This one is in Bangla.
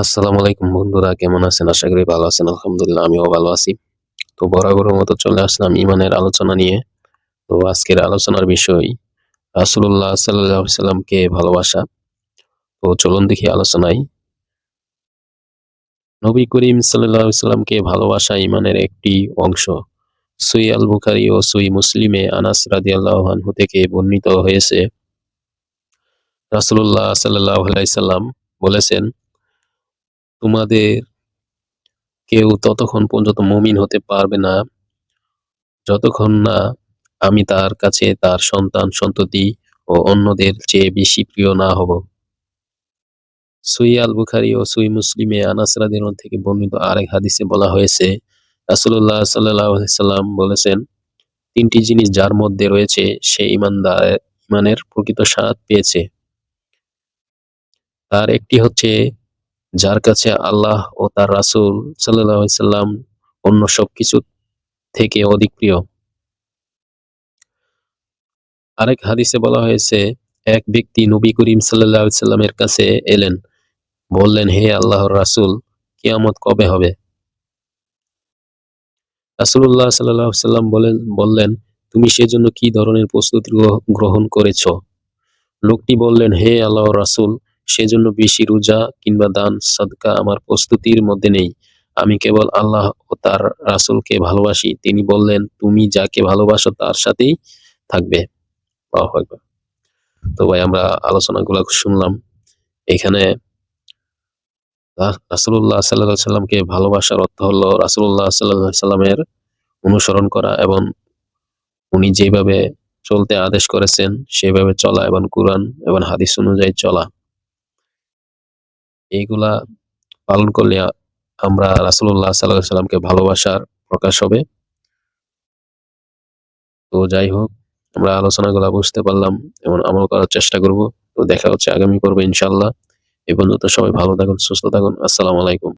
আসসালামু আলাইকুম বন্ধুরা, কেমন আছেন? আশা করি ভালো আছেন। আলহামদুলিল্লাহ আমিও ভালো আছি। তো বরাবরের মতো চলে আসলাম ঈমানের আলোচনা নিয়ে। তো আজকের আলোচনার বিষয় রাসূলুল্লাহ সাল্লাল্লাহু আলাইহি সাল্লামকে ভালোবাসা। তো চলুন দেখি আলোচনায়। নবী করিম সাল্লাল্লাহু আলাইহি সাল্লামকে ভালোবাসা ঈমানের একটি অংশ। সহিহ আল বুখারী ও সহিহ মুসলিমে আনাস রাদিয়াল্লাহু আনহু থেকে বর্ণিত হয়েছে, রাসূলুল্লাহ সাল্লাল্লাহু আলাইহি সাল্লাম বলেছেন, তোমাদের কেউ ততক্ষণ পর্যন্ত মুমিন হতে পারবে না যতক্ষণ না আমি তার কাছে তার সন্তান-সন্ততি ও অন্যদের চেয়ে বেশি প্রিয় না হব। সহিহ আল বুখারী ও সহিহ মুসলিমে আনাস রাদিয়াল্লাহু থেকে বর্ণিত আরেক হাদিসে বলা হয়েছে, রাসূলুল্লাহ সাল্লাল্লাহু আলাইহি সাল্লাম বলেছেন, তিনটি জিনিস যার মধ্যে রয়েছে সে ঈমানের প্রকৃত স্বাদ পেয়েছে। তার একটি হচ্ছে যার কাছে আল্লাহ ও তার রাসূল সাল্লাল্লাহু আলাইহি সাল্লাম অন্য সবকিছু থেকে অধিক প্রিয়। আরেক হাদিসে বলা হয়েছে, এক ব্যক্তি নবী করিম সাল্লাল্লাহু আলাইহি সাল্লামের কাছে এলেন, বললেন, হে আল্লাহর রাসূল, কিয়ামত কবে হবে? রাসূলুল্লাহ সাল্লাল্লাহু আলাইহি সাল্লাম বললেন, তুমি সেজন্য কি ধরনের প্রস্তুতি গ্রহণ করেছ? লোকটি বললেন, হে আল্লাহর রাসূল, সেজন্য বেশি রোজা কিংবা দান সাদকা আমার প্রস্তুতির মধ্যে নেই। আমি কেবল আল্লাহ ও তার রাসূলকে ভালোবাসি। তিনি বললেন, তুমি যাকে ভালোবাসো তার সাথেই থাকবে। আল্লাহু আকবার। তো ভাই আমরা আলোচনাগুলো শুনলাম। এখানে রাসূলুল্লাহ সাল্লাল্লাহু আলাইহি সাল্লামকে ভালোবাসার অর্থ হলো রাসূলুল্লাহ সাল্লাল্লাহু আলাইহি সাল্লামের অনুসরণ করা এবং উনি যেভাবে চলতে আদেশ করেছেন সেভাবে চলা এবং কুরআন এবং হাদিস অনুযায়ী চলা। এইগুলা পালন করলে আমরা রাসূলুল্লাহ সাল্লাল্লাহু আলাইহি সাল্লামকে ভালোবাসার প্রকাশ হবে। তো যাই হোক, আমরা আলোচনাগুলা বুঝতে পারলাম এবং আমল করার চেষ্টা করব। তো দেখা হচ্ছে আগামী পর্বে ইনশাআল্লাহ। এ পর্যন্ত সবাই ভালো থাকুন, সুস্থ থাকুন। আসসালামু আলাইকুম।